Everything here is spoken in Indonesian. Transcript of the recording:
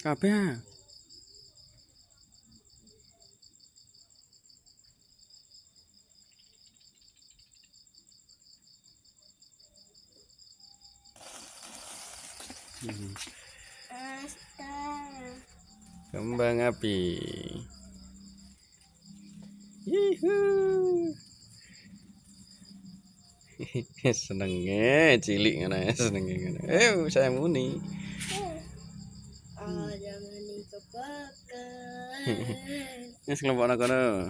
Kabeh. Kembang api. Yuhu. Senenge cilik ngono ya, senenge ngono. Saya muni. Jangan dikebakar. Wis nglempokno kono.